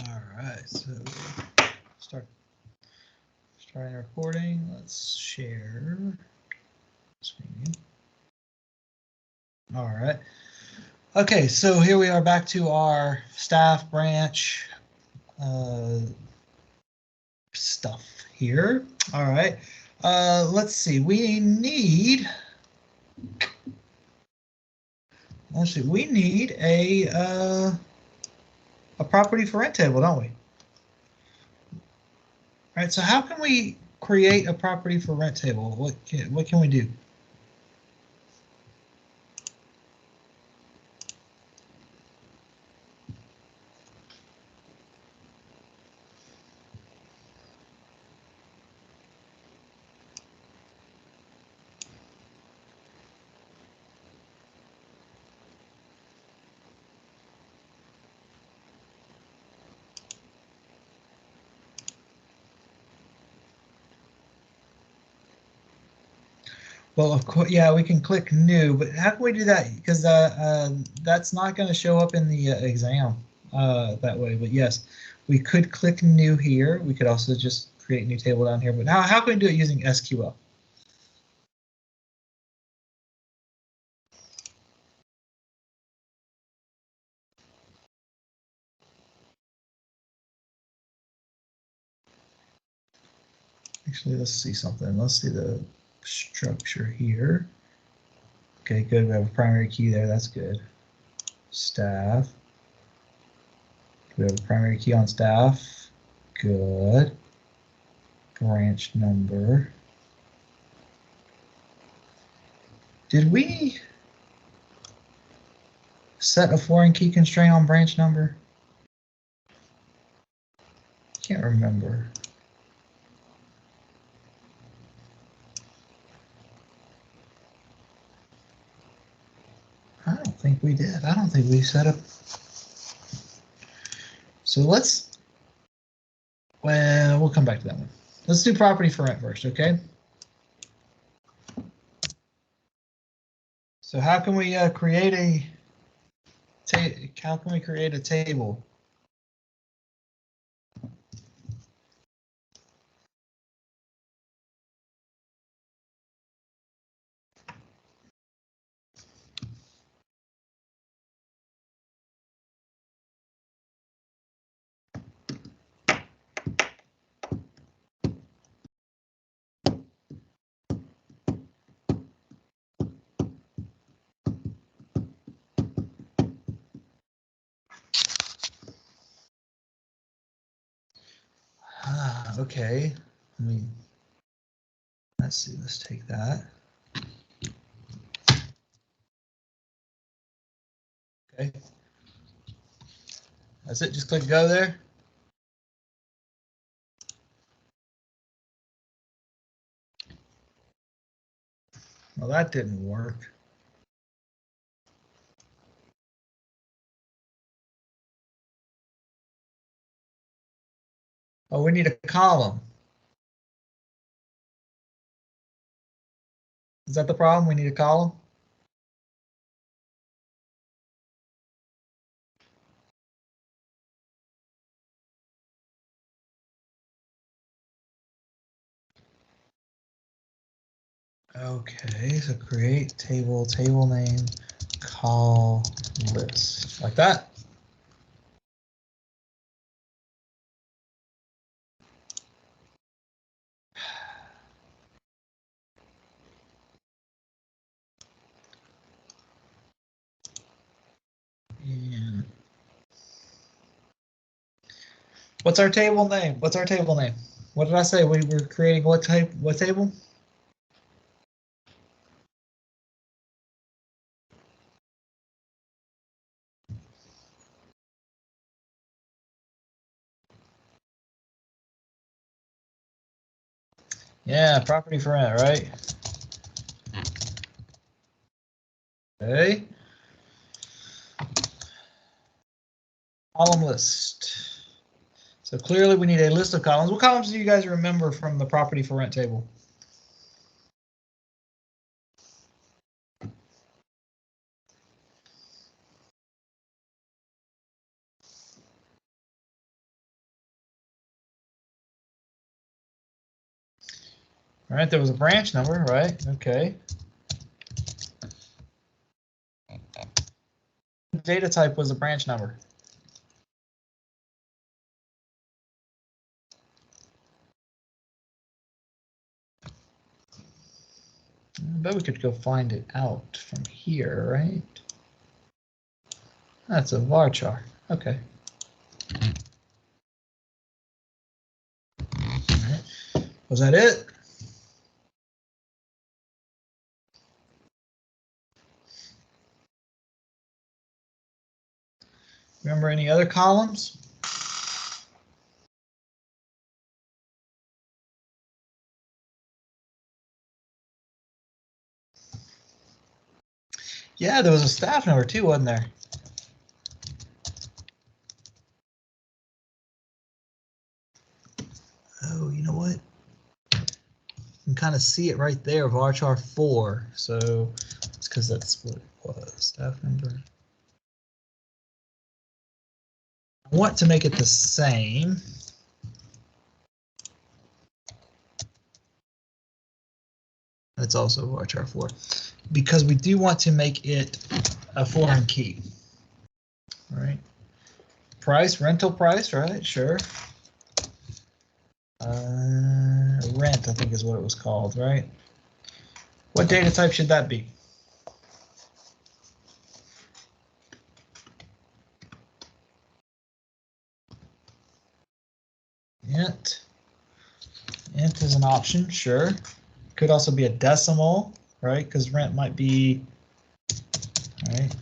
All right, so starting recording. Let's share screen. All right. Okay, so here we are back to our staff branch stuff here. All right. Let's see. We need a property for rent table, don't we? All right, so how can we create a property for rent table? What can we do? Well, of course, yeah, we can click new, but how can we do that? Because that's not going to show up in the exam that way. But yes, we could click new here. We could also just create a new table down here. But how can we do it using SQL? Actually, let's see something. Let's see the structure here. Okay, good. We have a primary key there. That's good. Staff. We have a primary key on staff. Good. Branch number. Did we set a foreign key constraint on branch number? Can't remember. I don't think we did. I don't think we set up. So well, we'll come back to that one. Let's do property for rent first, okay? So how can we create a table? Okay. Let's see. Let's take that. Okay. That's it. Just click go there. Well, that didn't work. Oh, we need a column. Is that the problem? We need a column? Okay, so create table name, call list, like that. And what's our table name? What's our table name? What did I say? We were creating what table? Yeah, property for rent, right? Okay. Column list. So clearly we need a list of columns. What columns do you guys remember from the property for rent table? All right, there was a branch number, right? Okay. Data type was a branch number. I bet we could go find it out from here, right? That's a varchar. Okay. All right. Was that it? Remember any other columns? Yeah, there was a staff number too, wasn't there? Oh, you know what? You can kind of see it right there, varchar 4. So it's because that's what it was, staff number. I want to make it the same. That's also varchar 4 because we do want to make it a foreign key. All right. Price, rental price, right? Sure. Rent, I think is what it was called, right? What data type should that be? Int. Int is an option, sure. Could also be a decimal, right? Because rent might be, all right.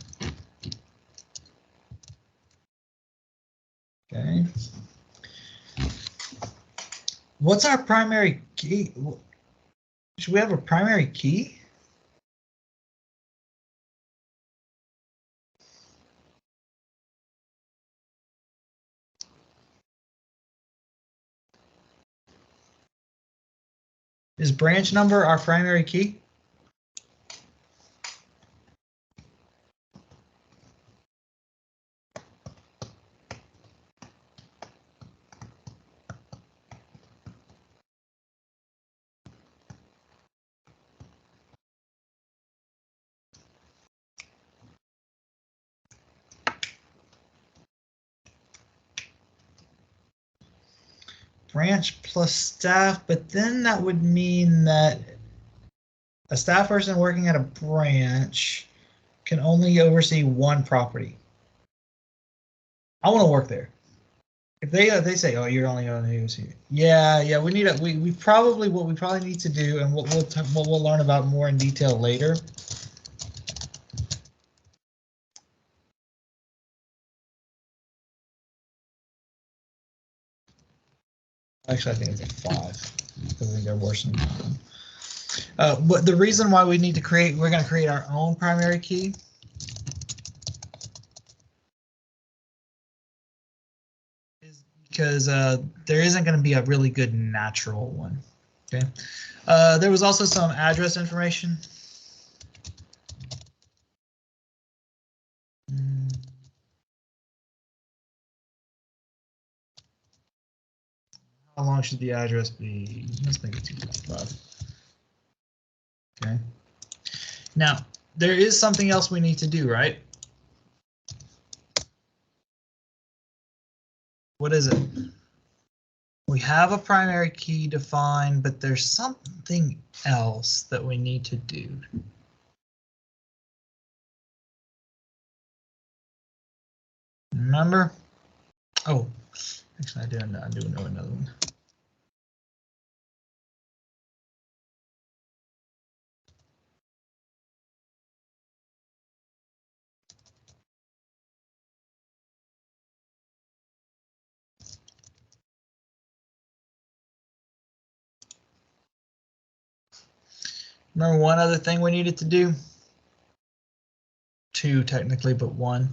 Okay. What's our primary key? Should we have a primary key? Is branch number our primary key? Branch plus staff, but then that would mean that a staff person working at a branch can only oversee one property. I want to work there. If they say, oh, you're only on the oversee. Yeah, we need we probably what we probably need to do, and what we'll learn about more in detail later. Actually, I think it's a 5 because I think they're worse than 1. But the reason why we need to we're going to create our own primary key. Is because there isn't going to be a really good natural one. Okay. There was also some address information. How long should the address be? Let's make it 255. Okay. Now, there is something else we need to do, right? What is it? We have a primary key defined, but there's something else that we need to do. Remember? Oh, actually, I do know another one. Remember one other thing we needed to do? 2 technically, but 1.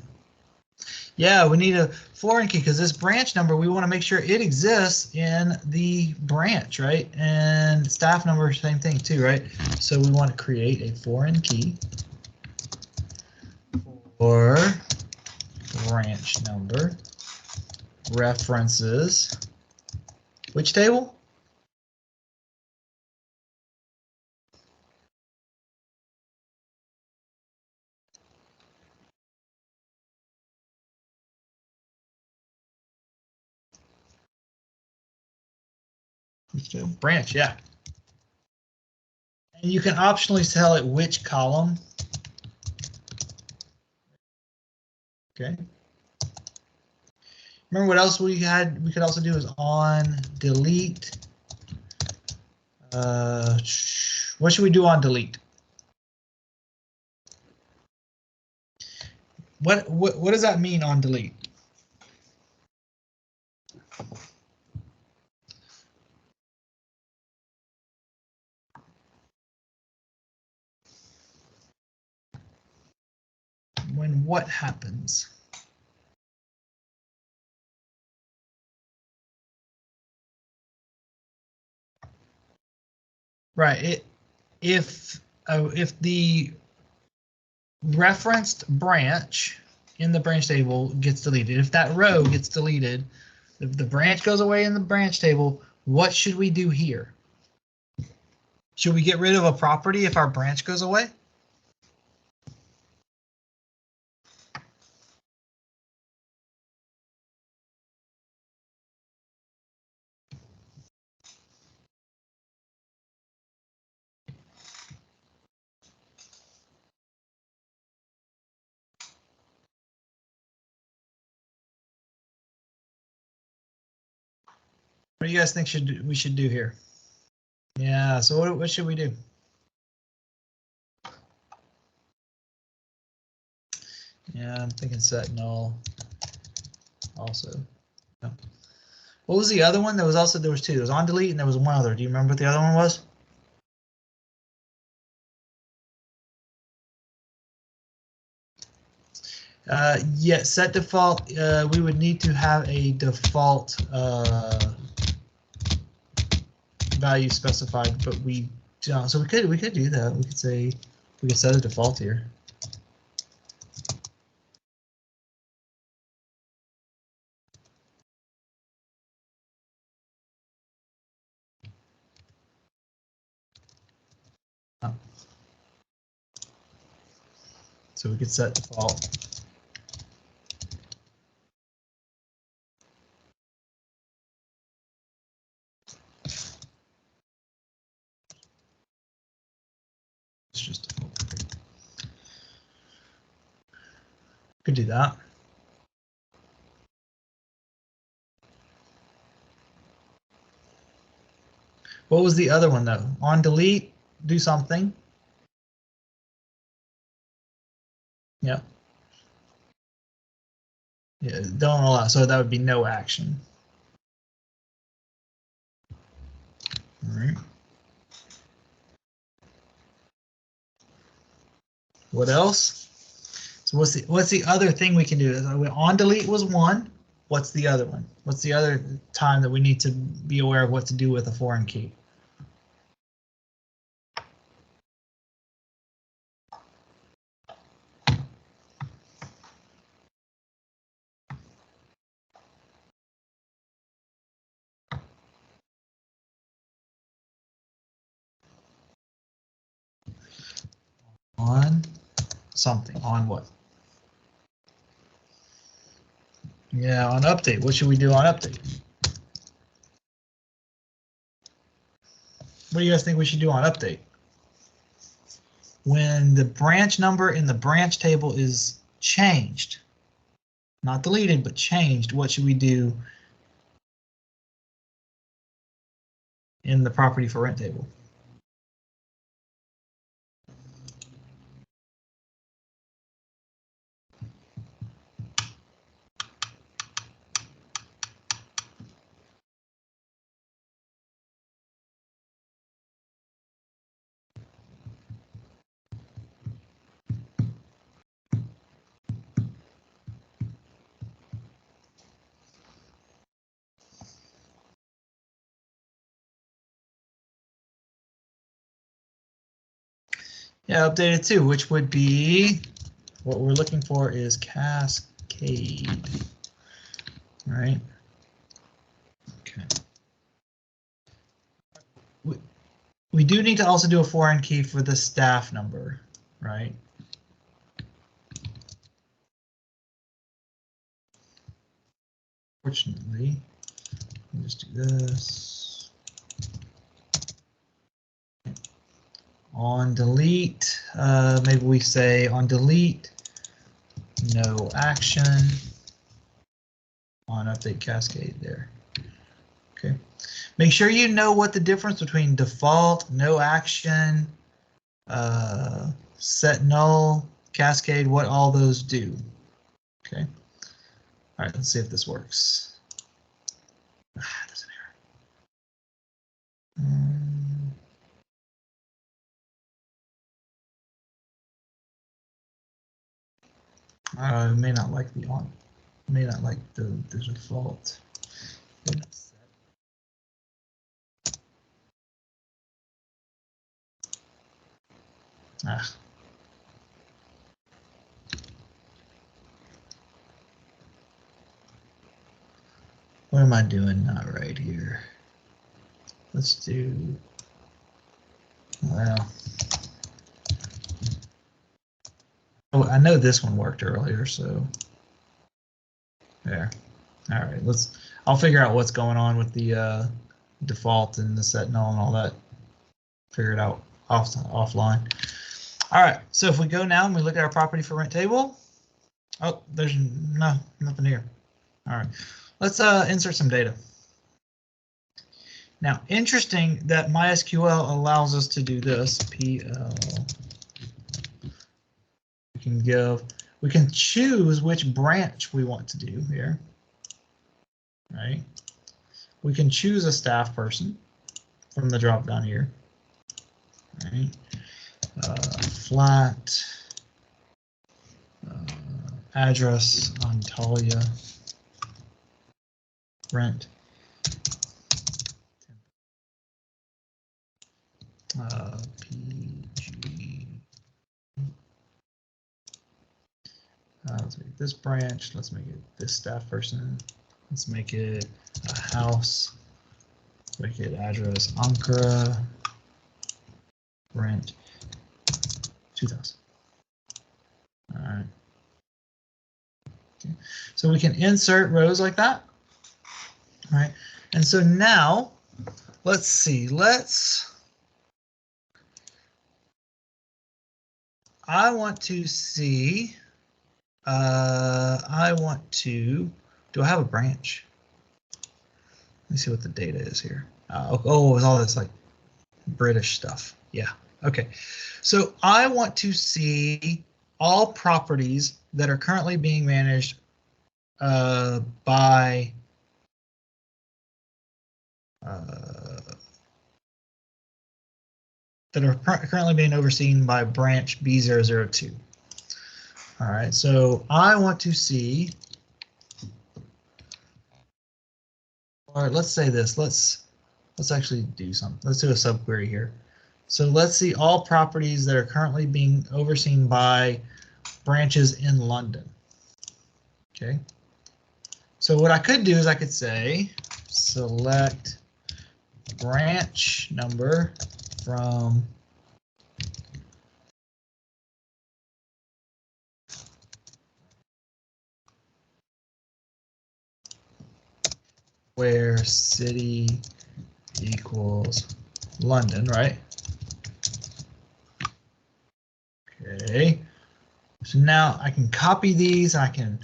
Yeah, we need a foreign key because this branch number, we want to make sure it exists in the branch, right? And staff number, same thing too, right? So we want to create a foreign key for branch number references. Which table? Branch, yeah. And you can optionally tell it which column. Okay. Remember what else we had? We could also do is on delete. What should we do on delete? What does that mean on delete? When what happens? Right. If the referenced branch in the branch table gets deleted, if that row gets deleted, if the branch goes away in the branch table, what should we do here? Should we get rid of a property if our branch goes away? What do you guys think we should do here? Yeah, so what should we do? Yeah, I'm thinking set null also. Yeah. What was the other one? There was two. There was on delete and there was one other. Do you remember what the other one was? Yeah, set default. We would need to have a default value specified, but we don't. So we could do that. We could say we could set a default here. So we could set default. It's just default. Could do that. What was the other one though? On delete, do something. Yeah. Yeah, don't allow. So that would be no action. All right. What else? So what's the other thing we can do? On delete was one. What's the other one? What's the other time that we need to be aware of what to do with a foreign key? On something. On what? Yeah, on update. What should we do on update? What do you guys think we should do on update? When the branch number in the branch table is changed, not deleted, but changed, what should we do in the property for rent table? Yeah, updated too, which would be what we're looking for is cascade, right? Okay. We do need to also do a foreign key for the staff number, right? Fortunately, let me just do this. On delete, maybe we say on delete, no action. On update cascade there. Okay. Make sure you know what the difference between default, no action, set null, cascade, what all those do. Okay. All right, let's see if this works. There's an error. May not like the on. May not like the default. Ah. What am I doing not right here? Let's do, well, oh, I know this one worked earlier, so there. All right, I'll figure out what's going on with the default and the set null and all that. Figure it out offline. All right, so if we go now and we look at our property for rent table, oh, there's nothing here. All right, let's insert some data. Now, interesting that MySQL allows us to do this. PL. We can choose which branch we want to do here. Right? We can choose a staff person from the drop down here. Right? Flat address on Talia. Rent. PG. Let's make this branch. Let's make it this staff person. Let's make it a house. Make it address Ankara. Rent 2000. All right. Okay. So we can insert rows like that. All right. And so now let's see. I want to see. Do I have a branch? Let me see what the data is here. Oh, it's all this like British stuff. Yeah. Okay. So I want to see all properties that are currently being managed by that are currently being overseen by branch B002. All right, so I want to see, or let's say this, let's actually do something. Let's do a subquery here. So let's see all properties that are currently being overseen by branches in London. Okay. So what I could do is I could say select branch number from where city equals London, right? Okay. So now I can copy these. I can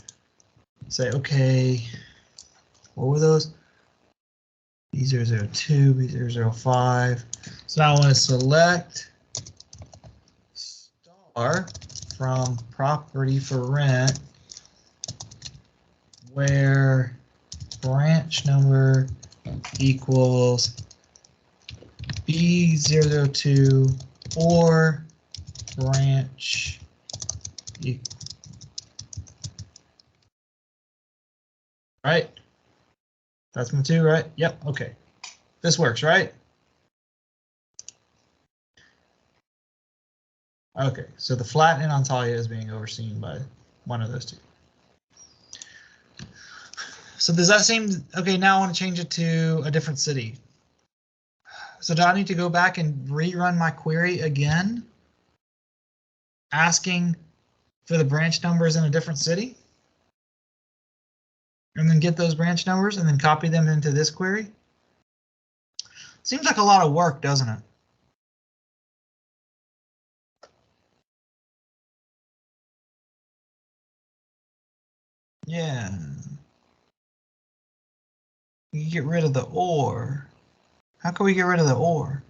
say, okay, what were those? B002, B005. So now I want to select star from property for rent where branch number equals B002 or branch equals. Right? That's my two, right? Yep, okay. This works, right? Okay, so the flat in Antalya is being overseen by one of those two. So does that seem, okay, now I want to change it to a different city. So do I need to go back and rerun my query again? Asking for the branch numbers in a different city? And then get those branch numbers and then copy them into this query? Seems like a lot of work, doesn't it? Yeah. You get rid of the or. How can we get rid of the or?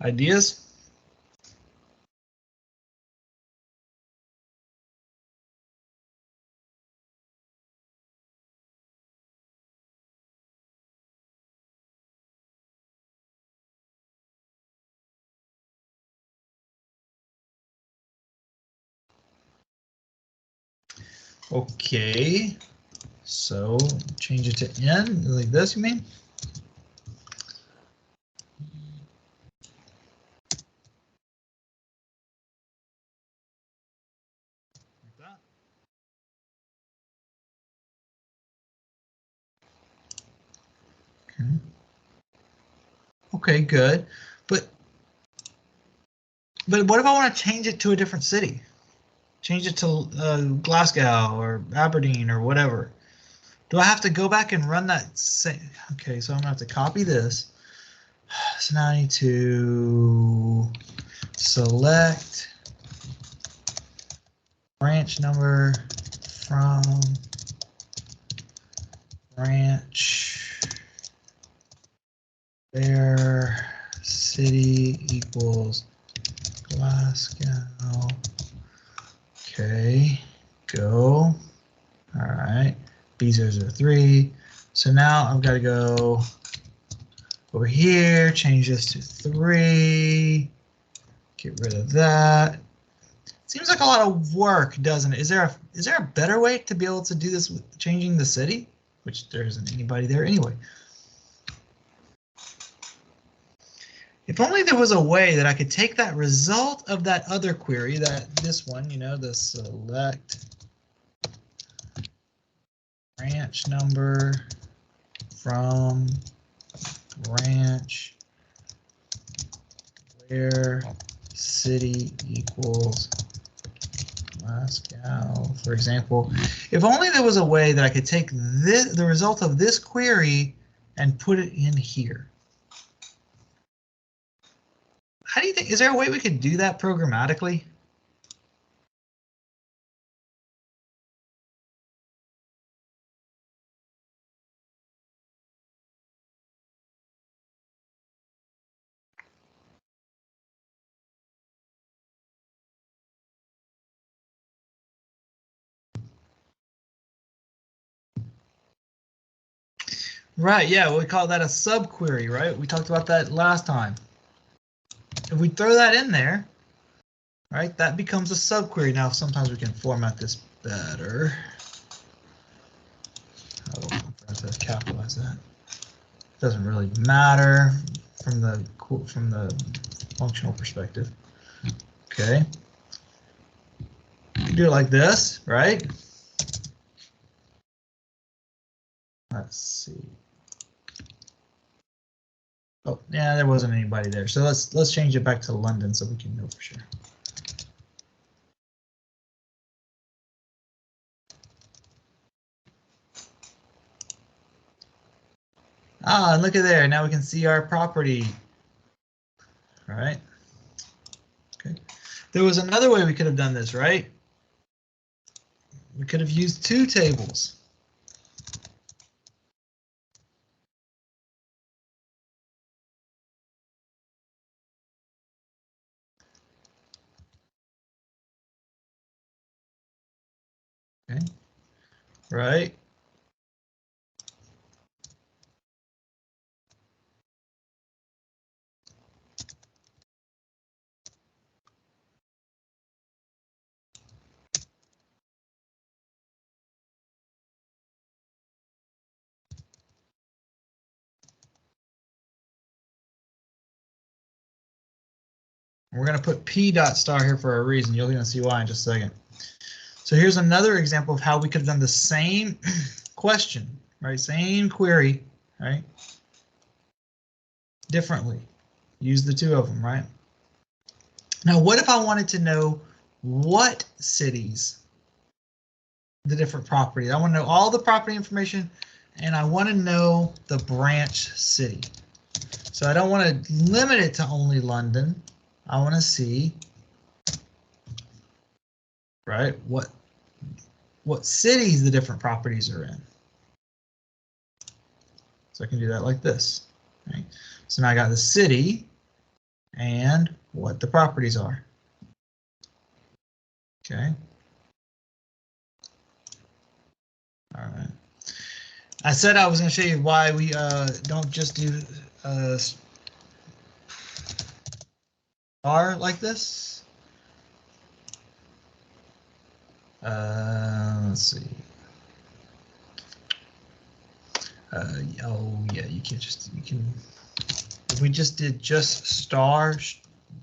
Ideas? Okay. So change it to n, like this, you mean? Like that. Okay. Okay, good. But what if I want to change it to a different city? Change it to Glasgow or Aberdeen or whatever. Do I have to go back and run that same? Okay, so I'm gonna have to copy this. So now I need to select branch number from branch where city equals Glasgow. Okay, go. All right, B003. So now I've got to go over here, change this to 3, get rid of that. Seems like a lot of work, doesn't it? Is there a better way to be able to do this with changing the city? Which there isn't anybody there anyway. If only there was a way that I could take that result of that other query, this one, you know, the select branch number from branch where city equals Glasgow, for example. If only there was a way that I could take the result of this query and put it in here. How do you think, is there a way we could do that programmatically? Right, yeah, we call that a subquery, right? We talked about that last time. If we throw that in there, right, that becomes a subquery. Now, sometimes we can format this better. Oh, I forgot to capitalize that. Doesn't really matter from the functional perspective. Okay. Do it like this, right? Let's see. Oh, yeah, there wasn't anybody there. So let's change it back to London so we can know for sure. Ah, and look at there. Now we can see our property. All right. Okay. There was another way we could have done this, right? We could have used 2 tables. Okay. Right. We're going to put P dot star here for a reason. You're going to see why in just a second. So here's another example of how we could have done the same question, right? Same query, right? Differently. Use the 2 of them, right? Now, what if I wanted to know what cities, the different properties? I want to know all the property information, and I want to know the branch city. So I don't want to limit it to only London. I want to see, right, what cities the different properties are in. So I can do that like this. Right? So now I got the city and what the properties are. Okay. All right. I said I was going to show you why we don't just do star like this. Let's see. Oh yeah, you can. If we just did just star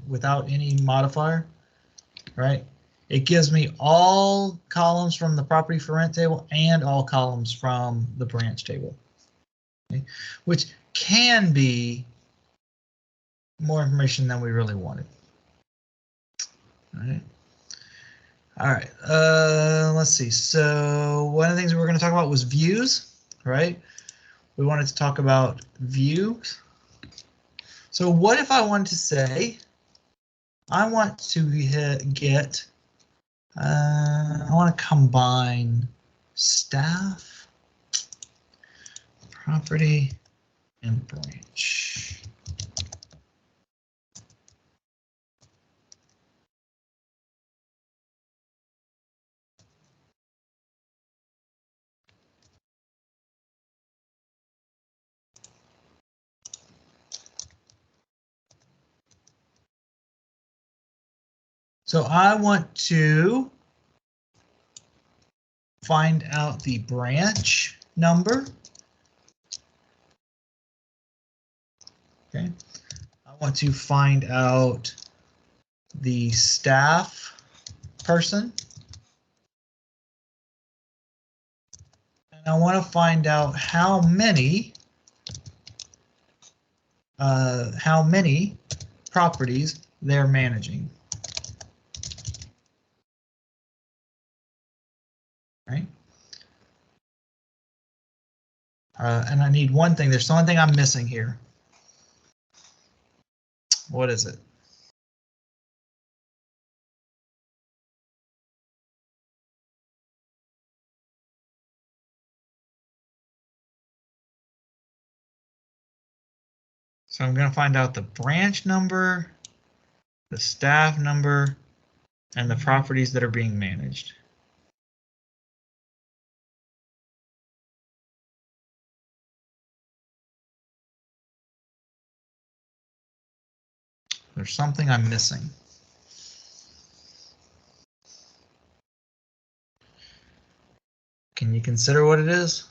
without any modifier, right? It gives me all columns from the property for rent table and all columns from the branch table, okay? Which can be more information than we really wanted. All right. Let's see. So one of the things we were going to talk about was views, right? We wanted to talk about views. So what if I wanted to say, I want to get, I want to combine staff, property, and branch. So I want to find out the branch number. Okay. I want to find out the staff person. And I want to find out how many properties they're managing. Right. And I need one thing. There's something I'm missing here. What is it? So I'm going to find out the branch number, the staff number, and the properties that are being managed. There's something I'm missing. Can you consider what it is?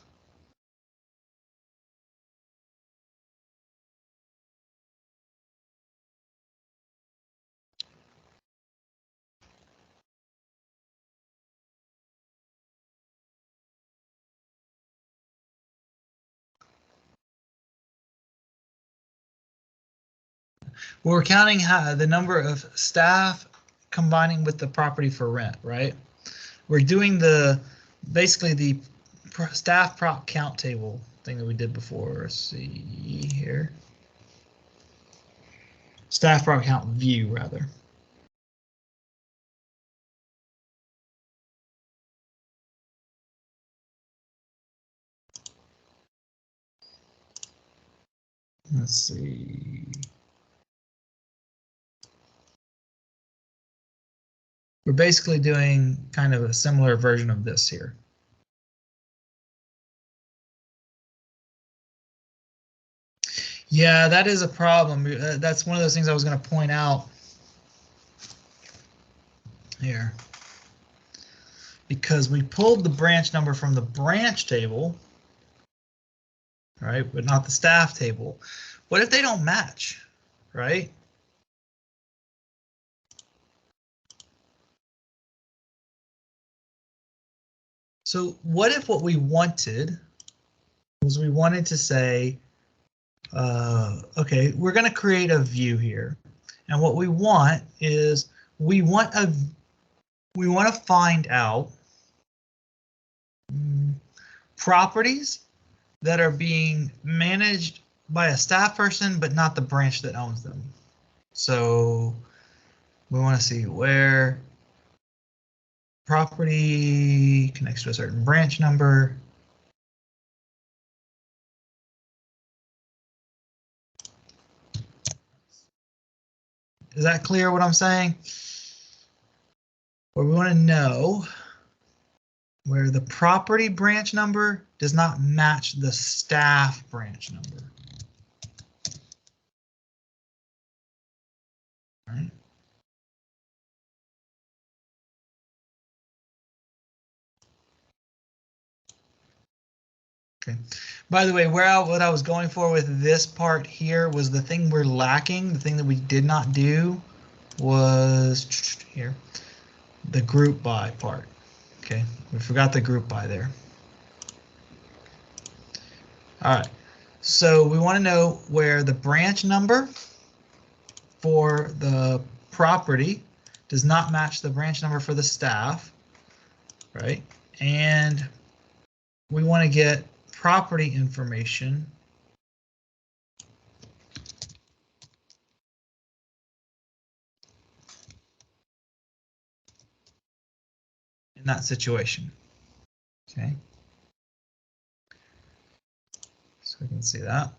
We're counting the number of staff combining with the property for rent, right? We're doing basically the staff prop count table thing that we did before. Let's see here. Staff prop count view, rather. Let's see. We're basically doing kind of a similar version of this here. Yeah, that is a problem. That's one of those things I was going to point out here. Because we pulled the branch number from the branch table, right, but not the staff table. What if they don't match, right? So what if what we wanted was we wanted to say, okay, we're going to create a view here. And what we want is we want to find out properties that are being managed by a staff person, but not the branch that owns them. So We want to see where property connects to a certain branch number. Is that clear what I'm saying? Where we want to know where the property branch number does not match the staff branch number. All right. Okay. By the way, what I was going for with this part here was the thing we're lacking. The thing that we did not do was here, the group by part. Okay, we forgot the group by there. All right, so we want to know where the branch number for the property does not match the branch number for the staff, right? And we want to get property information in that situation. Okay. So we can see that.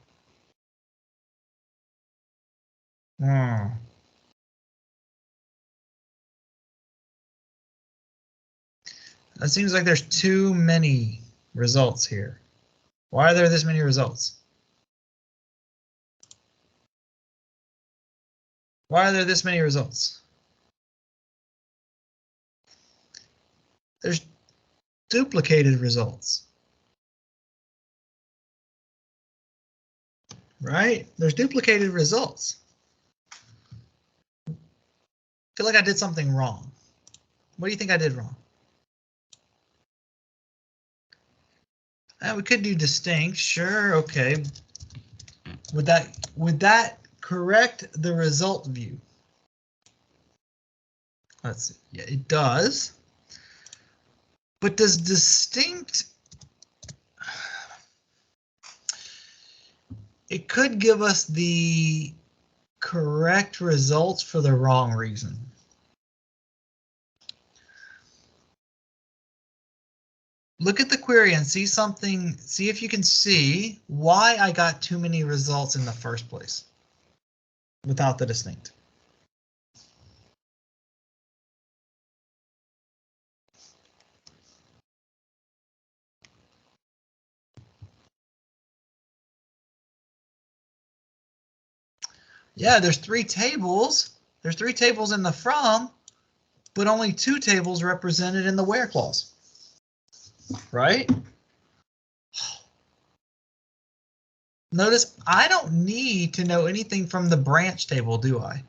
It seems like there's too many results here. Why are there this many results? Why are there this many results? There's duplicated results. Right? There's duplicated results. I feel like I did something wrong. What do you think I did wrong? We could do distinct, sure, okay. Would that correct the result view? Let's see. Yeah, it does. But does distinct, it could give us the correct results for the wrong reason. Look at the query and see something, see if you can see why I got too many results in the first place without the distinct. Yeah, there's 3 tables. There's 3 tables in the from, but only 2 tables represented in the where clause. Right? Notice I don't need to know anything from the branch table, do I?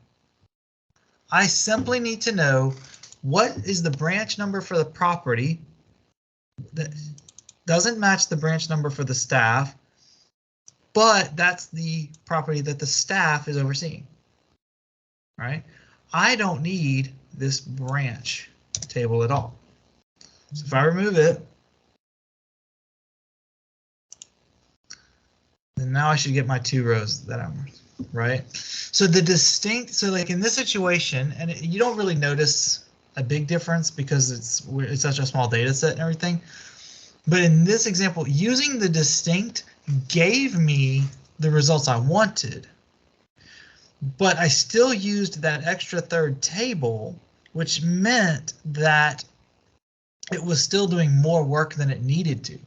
I simply need to know what is the branch number for the property that doesn't match the branch number for the staff, but that's the property that the staff is overseeing. Right? I don't need this branch table at all. So if I remove it, then now I should get my 2 rows that I'm right. So the distinct, so like in this situation, and you don't really notice a big difference because it's such a small data set and everything. But in this example, using the distinct gave me the results I wanted. But I still used that extra 3rd table, which meant that it was still doing more work than it needed to.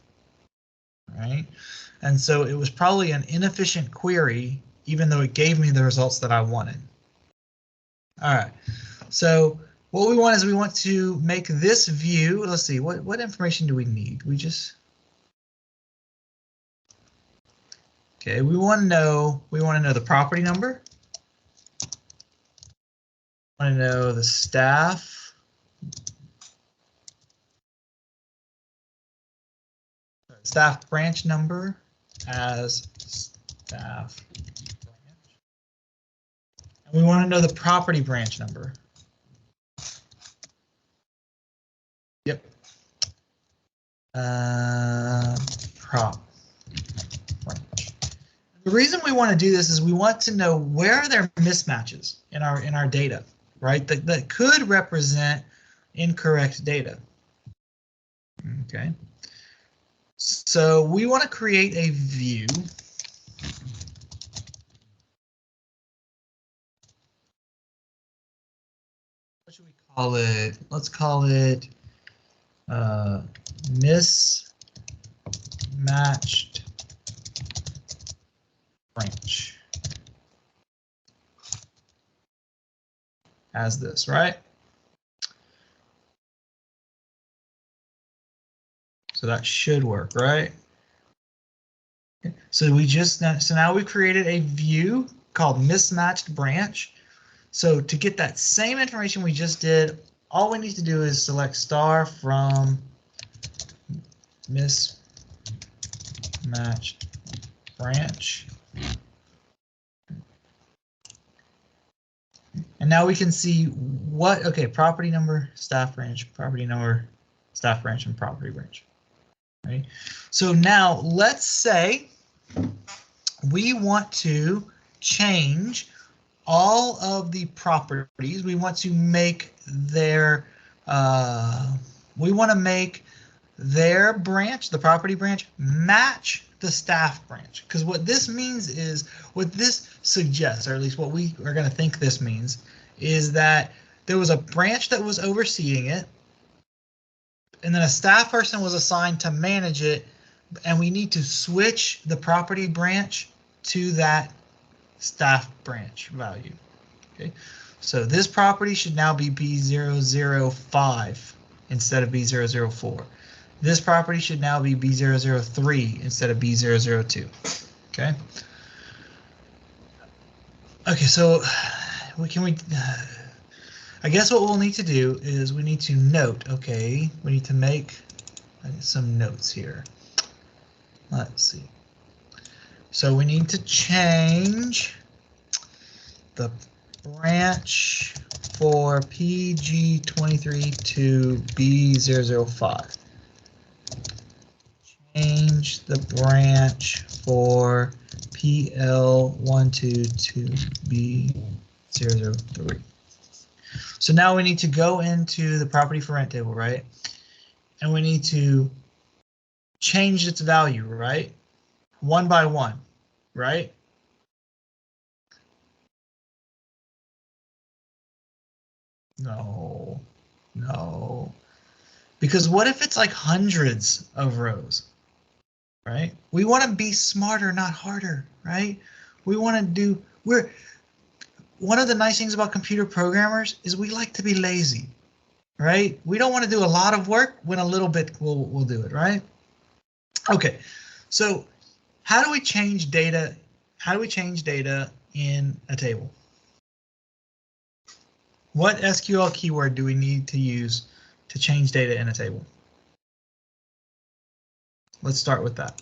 Right? And so it was probably an inefficient query, even though it gave me the results that I wanted. All right, so what we want is we want to make this view. Let's see, what information do we need? We just, okay, we want to know the property number. We want to know the staff. Staff branch number as staff branch. And we want to know the property branch number. Yep. Prop branch. The reason we want to do this is we want to know where are there mismatches in our data. right? That could represent incorrect data. Okay. So we want to create a view. What should we call it? Let's call it mismatched branch. As this, right? So that should work, right? So now we created a view called mismatched branch. So to get that same information we just did, all we need to do is select star from mismatched branch. And now we can see what, okay, property number, staff branch, property number, staff branch, and property branch. Right? So now let's say we want to change all of the properties. We want to make their branch, the property branch, match the staff branch. Because what this means is, what this suggests, or at least what we are going to think this means, is that there was a branch that was overseeing it, and then a staff person was assigned to manage it, and we need to switch the property branch to that staff branch value. Okay, so this property should now be B005 instead of B004. This property should now be B003 instead of B002. Okay. Okay, so I guess what we'll need to do is we need to note, okay, we need to make some notes here. Let's see. So we need to change the branch for PG23 to B005. Change the branch for PL12 to B003. So now we need to go into the property for rent table, right? And we need to change its value, right? One by one, right? No. Because what if it's like hundreds of rows, right? We want to be smarter, not harder, right? We want to do, one of the nice things about computer programmers is we like to be lazy, right? We don't want to do a lot of work when a little bit we'll do it, right? Okay, so how do we change data? How do we change data in a table? What SQL keyword do we need to use to change data in a table? Let's start with that.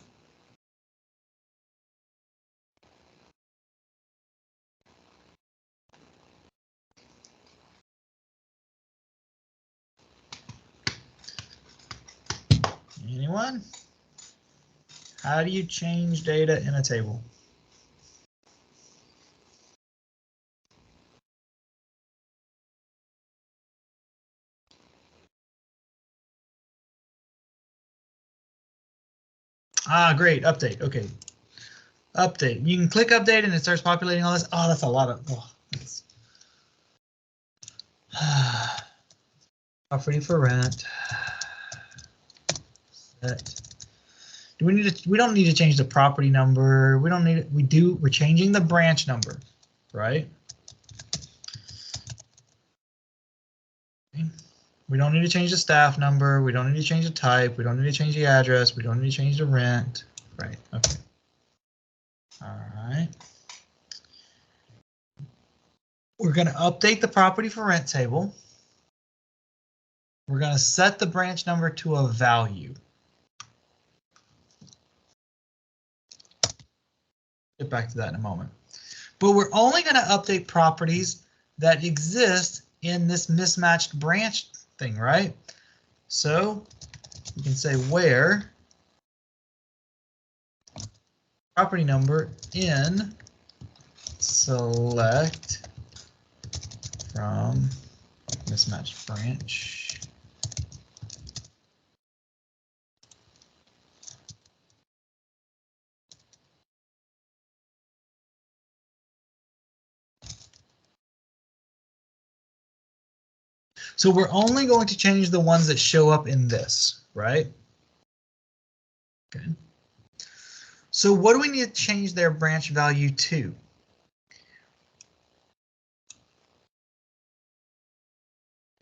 Anyone? How do you change data in a table? Ah, great, update, okay. Update, you can click update and it starts populating all this. Oh, that's a lot of, property for rent. Set. We don't need to change the property number. We don't need it. We're changing the branch number, right? Okay. We don't need to change the staff number. We don't need to change the type. We don't need to change the address. We don't need to change the rent. Right, okay. All right. We're going to update the property for rent table. We're going to set the branch number to a value. Get back to that in a moment. But we're only going to update properties that exist in this mismatched branch thing, right? So you can say where property number in select from mismatched branch. So we're only going to change the ones that show up in this, right? Okay. So what do we need to change their branch value to?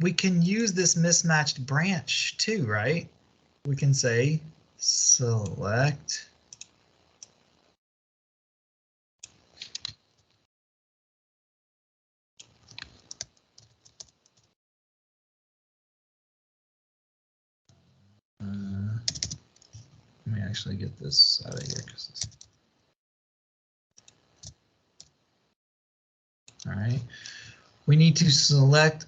We can use this mismatched branch too, right? We can say select let me actually get this out of here because all right. We need to select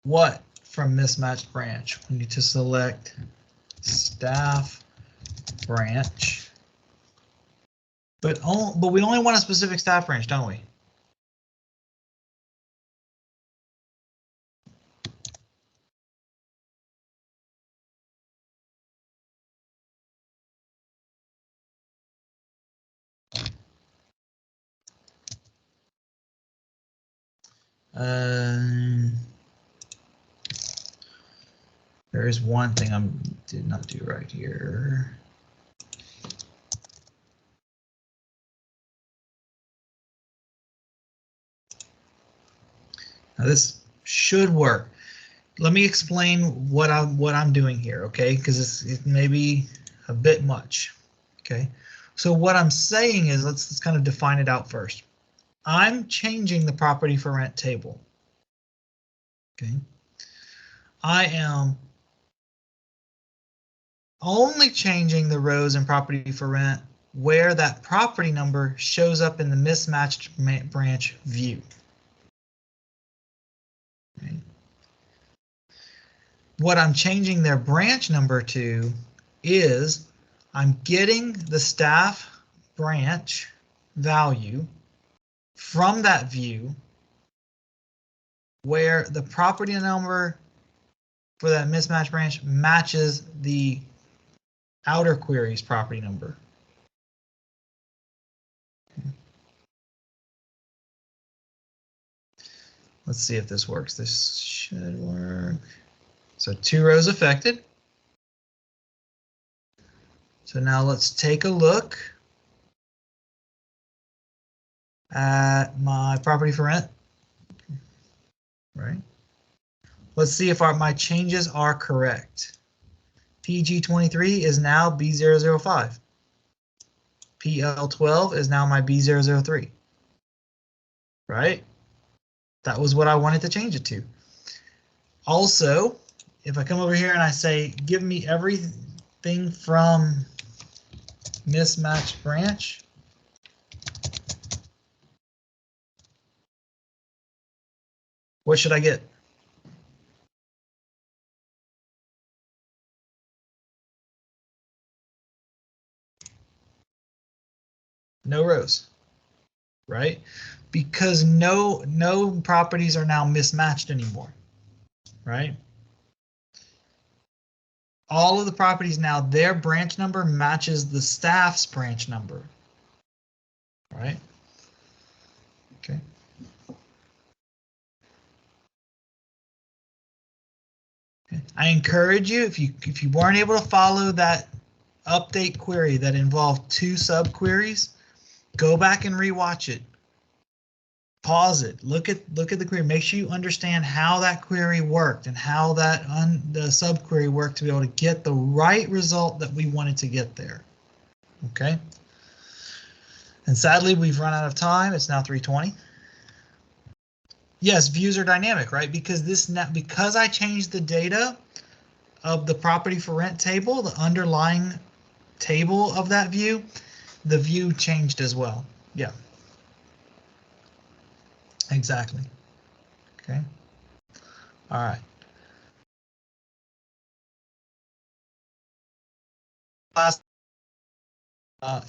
what from mismatched branch? We need to select staff branch. But we only want a specific staff branch, don't we? There is one thing I did not do right here. Now this should work. Let me explain what I'm doing here, okay? Because it may be a bit much. Okay, so what I'm saying is let's kind of define it out first. I'm changing the property for rent table. Okay, I am only changing the rows in property for rent where that property number shows up in the mismatched branch view. Okay. What I'm changing their branch number to is I'm getting the staff branch value from that view where the property number for that mismatched branch matches the outer query's property number. Okay. Let's see if this works. This should work. So 2 rows affected. So now let's take a look at my property for rent. Right. Let's see if my changes are correct. PG23 is now B005. PL12 is now my B003. Right? That was what I wanted to change it to. Also, if I come over here and I say, give me everything from mismatched branch, what should I get? No rows, right? Because no properties are now mismatched anymore, right? All of the properties now, their branch number matches the staff's branch number, right? Okay. I encourage you, if you weren't able to follow that update query that involved 2 subqueries, go back and rewatch it. Pause it. Look at the query. Make sure you understand how that query worked and how that the subquery worked to be able to get the right result that we wanted to get there. Okay. And sadly, we've run out of time. It's now 3:20. Yes, views are dynamic, right? Because I changed the data of the property for rent table, the underlying table of that view, the view changed as well. Yeah. Exactly. Okay. All right.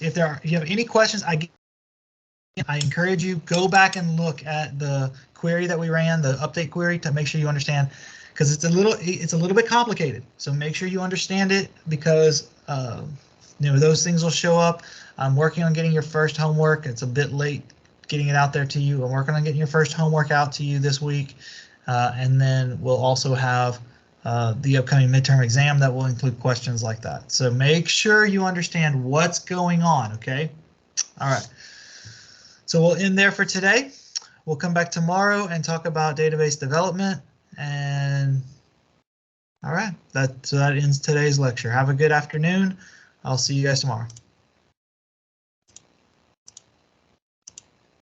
If you have any questions, I encourage you, go back and look at the query that we ran, the update query, to make sure you understand, because it's a little bit complicated. So make sure you understand it, because those things will show up. I'm working on getting your first homework. It's a bit late getting it out there to you. I'm working on getting your first homework out to you this week, and then we'll also have the upcoming midterm exam that will include questions like that. So make sure you understand what's going on. Okay. All right. So we'll end there for today. We'll come back tomorrow and talk about database development. And all right, so that ends today's lecture. Have a good afternoon. I'll see you guys tomorrow.